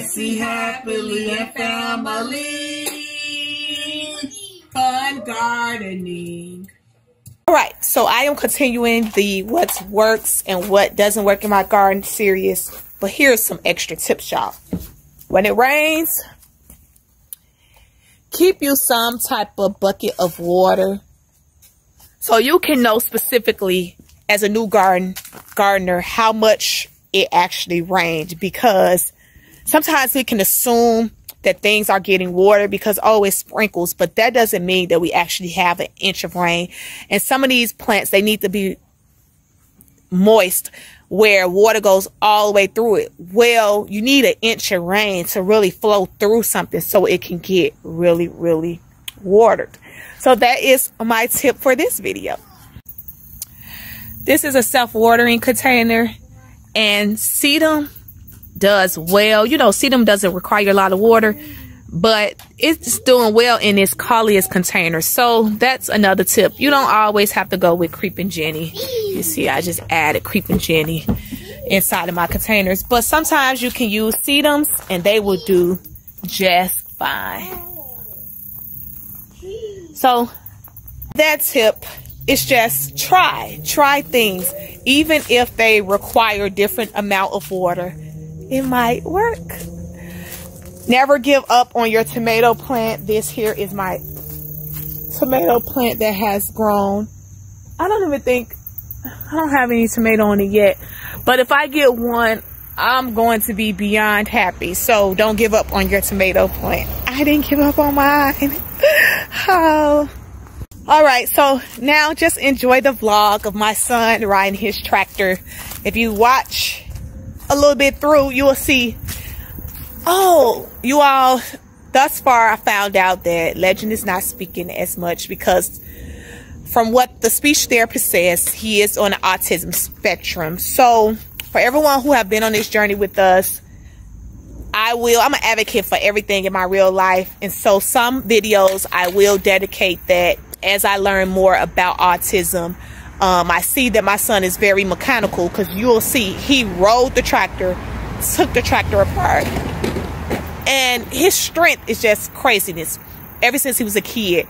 Jesse happily and family. Fun gardening. All right, so I am continuing the what works and what doesn't work in my garden series. But here's some extra tips, y'all. When it rains, keep you some type of bucket of water so you can know specifically as a new gardener how much it actually rained, because sometimes we can assume that things are getting water because, oh, it sprinkles, but that doesn't mean that we actually have an inch of rain. And some of these plants, they need to be moist where water goes all the way through it. Well, you need an inch of rain to really flow through something so it can get really, really watered. So that is my tip for this video. This is a self-watering container, and sedum does well. You know, sedum doesn't require a lot of water, but it's doing well in this Colliers container. So that's another tip. You don't always have to go with Creeping Jenny. You see, I just added Creeping Jenny inside of my containers, but sometimes you can use sedums and they will do just fine. So that tip is just try things. Even if they require different amount of water, it might work. Never give up on your tomato plant. This here is my tomato plant that has grown. I don't have any tomato on it yet, but if I get one, I'm going to be beyond happy. So don't give up on your tomato plant. I didn't give up on mine. Oh. All right, so now just enjoy the vlog of my son riding his tractor. If you watch a little bit through, you will see, oh, you all, thus far I found out that Legend is not speaking as much because from what the speech therapist says, he is on the autism spectrum. So for everyone who have been on this journey with us, I'm an advocate for everything in my real life. And so some videos I will dedicate that as I learn more about autism. I see that my son is very mechanical, because you'll see he rode the tractor, took the tractor apart, and his strength is just craziness. Ever since he was a kid,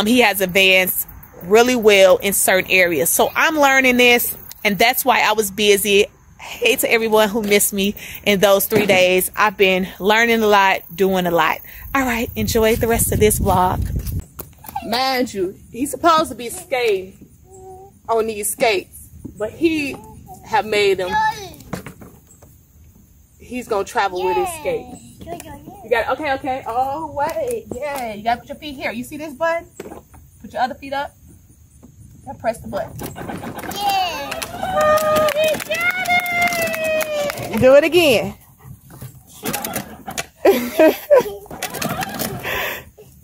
he has advanced really well in certain areas. So I'm learning this, and that's why I was busy. Hey to everyone who missed me in those 3 days. I've been learning a lot, doing a lot. All right, enjoy the rest of this vlog. Mind you, he's supposed to be skating on these skates, but he have made him. He's gonna travel with his skates. You got okay. Oh wait, yeah. You gotta put your feet here. You see this button? Put your other feet up. Now press the button. Yeah. Oh, he got it. Do it again.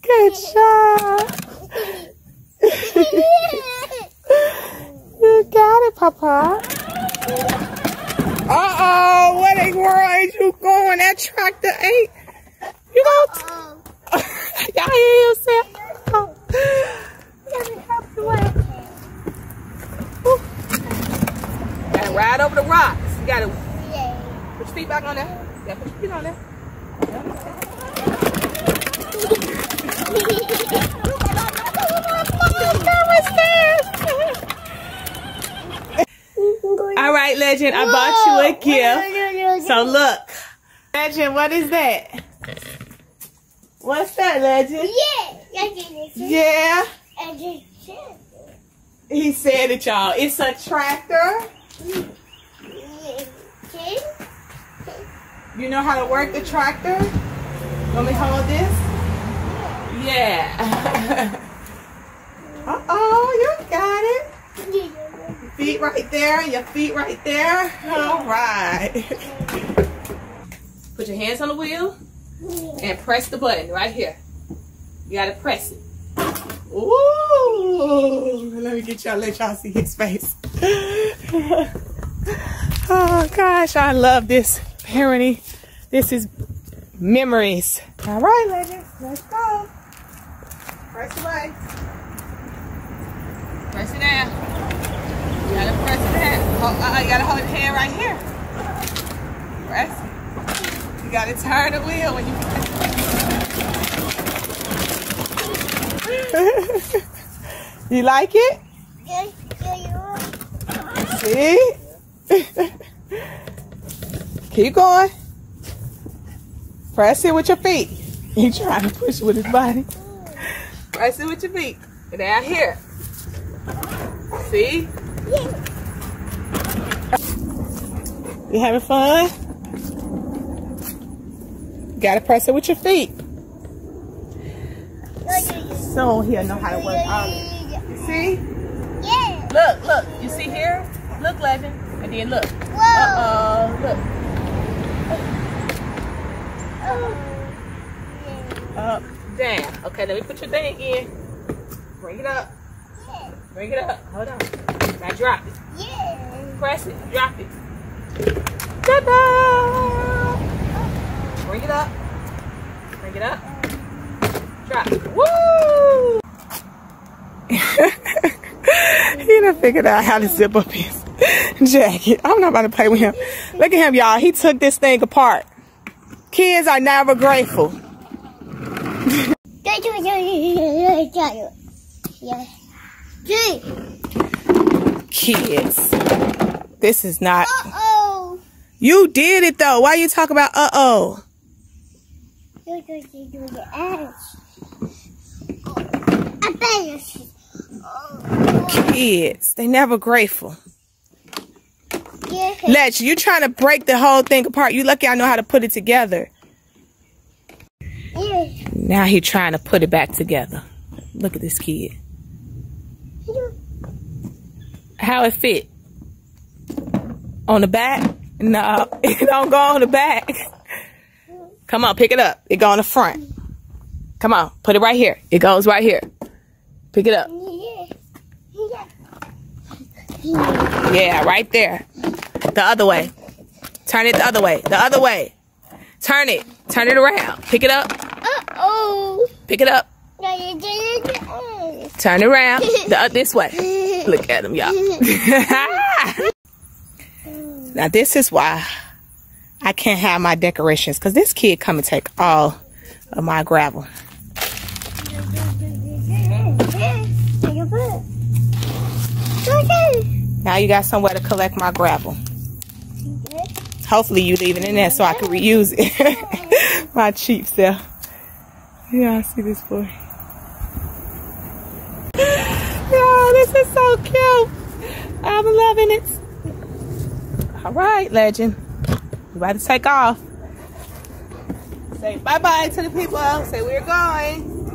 Good job. You got it, Papa. Uh-oh, what in the world is you going? That tractor ain't. You know. Y'all hear yourself? Let me help you out. Gotta ride over the rocks. You gotta put your feet back on there. You gotta put your feet on there. All right, Legend, I bought you a gift. So look, Legend, what is that? What's that, Legend? Yeah. He said it, y'all. It's a tractor. You know how to work the tractor? Let me hold this. Yeah. Uh-oh, you got it. Feet right there, your feet right there. All right. Put your hands on the wheel and press the button right here. You gotta press it. Ooh, let me get y'all, let y'all see his face. Oh gosh, I love this parenting. This is memories. All right, Legend, let's go. Press away. Press it down. You gotta press it down. You gotta hold your hand right here. Press it. You gotta turn the wheel when you. You like it? See? Keep going. Press it with your feet. He trying to push it with his body. Press it with your feet. Down here. See? You having fun? You gotta press it with your feet. So he'll know how to work all of it. See? Yeah. Look, look. You see here? Look, Legend. And then look. Whoa. Look. Up, down. Okay, let me put your thing in. Bring it up. Yeah. Bring it up. Hold on. Now drop it. Yeah. Press it. Drop it. Ta-da! Bring it up. Bring it up. Drop it. Woo! He done figured out how to zip up his jacket. I'm not about to play with him. Look at him, y'all. He took this thing apart. Kids are never grateful. Kids. This is not. Uh-oh. You did it though. Why you talk about uh-oh? Kids, they never grateful. Yeah. Letch, you trying to break the whole thing apart. You lucky I know how to put it together. Yeah. Now he trying to put it back together. Look at this kid. How it fit? On the back? No, it don't go on the back. Come on, pick it up. It go on the front. Come on, put it right here. It goes right here. Pick it up. Yeah, right there. The other way. Turn it the other way. The other way. Turn it. Turn it around. Pick it up. Uh-oh. Pick it up. Turn it around. This way. Look at him, y'all. Now, this is why I can't have my decorations. Because this kid come and take all of my gravel. Now you got somewhere to collect my gravel. Hopefully you leave it in there so I can reuse it. My cheap self. Yeah, I see this boy. Yeah, this is so cute. I'm loving it. All right, Legend. You about to take off. Say bye-bye to the people. Say we're going.